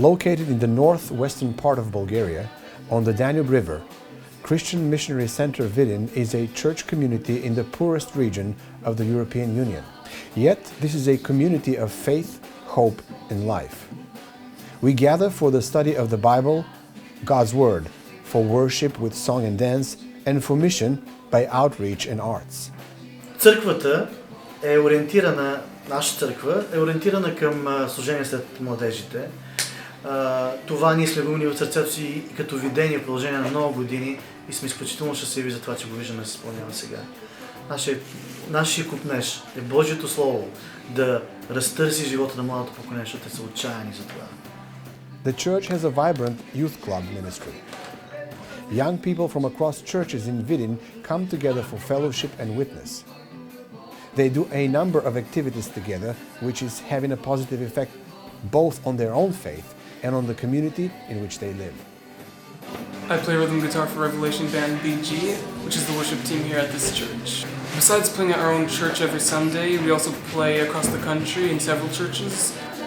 Located in the northwestern part of Bulgaria, on the Danube River, Christian Missionary Center Vidin is a church community in the poorest region of the European Union. Yet, this is a community of faith, hope, and life. We gather for the study of the Bible, God's Word, for worship with song and dance, and for mission by outreach and arts. Църквата е ориентирана, нашата църква е ориентирана към служение след младежите. Това ние сме го имали в сърцето си като видение в продължение на много години и сме изключително щастливи за това, че го виждаме да се изпълнява сега. Нашия купнеж е Божието Слово да разтърси живота на младото поколение, защото те са отчаяни за това. The church has a vibrant youth club ministry. Young people from across churches in Vidin come together for fellowship and witness. They do a number of activities together, which is having a positive effect both on their own faith and on the community in which they live. I play rhythm guitar for Revelation Band BG, which is the worship team here at this church. Besides playing at our own church every Sunday, we also play across the country in several churches.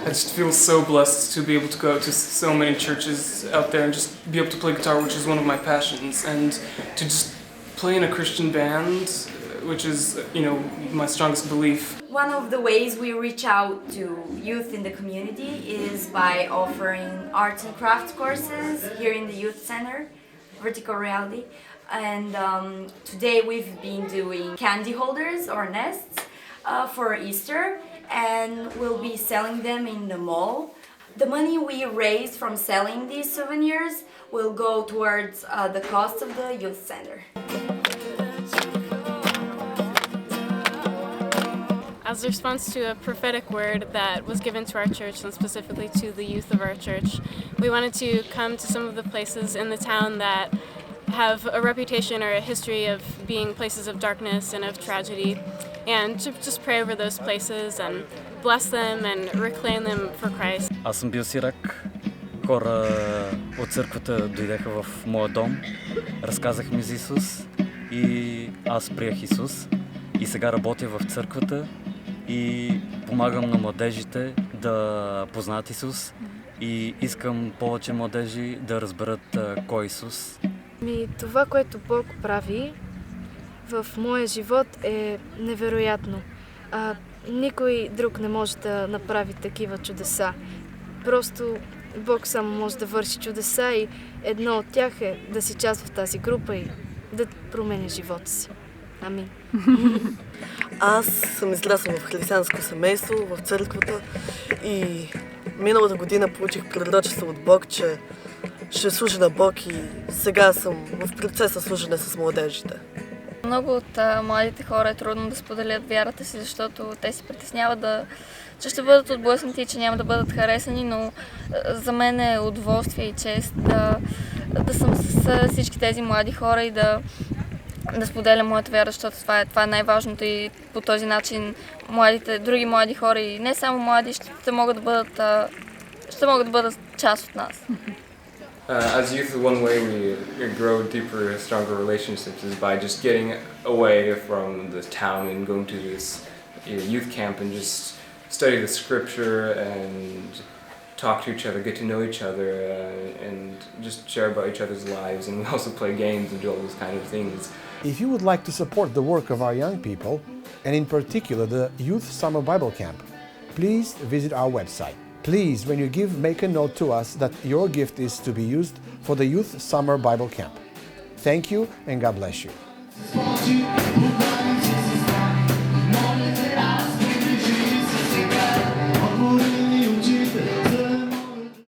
I just feel so blessed to be able to go to so many churches out there and just be able to play guitar, which is one of my passions, and to just play in a Christian band, which is, my strongest belief. One of the ways we reach out to youth in the community is by offering arts and crafts courses here in the youth center, Vertical Reality. And today we've been doing candy holders or nests for Easter, and we'll be selling them in the mall. The money we raise from selling these souvenirs will go towards the cost of the youth center. As a response to a prophetic word that was given to our church and specifically to the youth of our church, we wanted to come to some of the places in the town that have a reputation or a history of being places of darkness and of tragedy, and to just pray over those places and bless them and reclaim them for Christ. Аз съм бил сирак. Хора от църквата дойдеха в моя дом, разказах ми за Исус и аз приех Исус. И сега работя в църквата и помагам на младежите да познаят Исус и искам повече младежи да разберат кой е Исус. Това, което Бог прави в моя живот е невероятно. Никой друг не може да направи такива чудеса. Просто Бог само може да върши чудеса и едно от тях е да си част в тази група и да променя живота си. Амин. Аз съм израснала в християнско семейство, в църквата и миналата година получих пророчество от Бог, че ще служа на Бог и сега съм в процеса служене с младежите. Много от младите хора е трудно да споделят вярата си, защото те се притесняват че ще бъдат отблъснати и че няма да бъдат харесани, но за мен е удоволствие и чест да съм с всички тези млади хора и да споделя моята вяра, защото това е най-важното и по този начин други млади хора и не само млади ще могат да бъдат част от нас. As youth, one way we grow deeper, stronger relationships is by just getting away from the town and going to this youth camp and just study the scripture and talk to each other, get to know each other, and just share about each other's lives. And we also play games and do all those kind of things. If you would like to support the work of our young people, and in particular the Youth Summer Bible Camp, please visit our website. Please, when you give, make a note to us that your gift is to be used for the Youth Summer Bible Camp. Thank you and God bless you.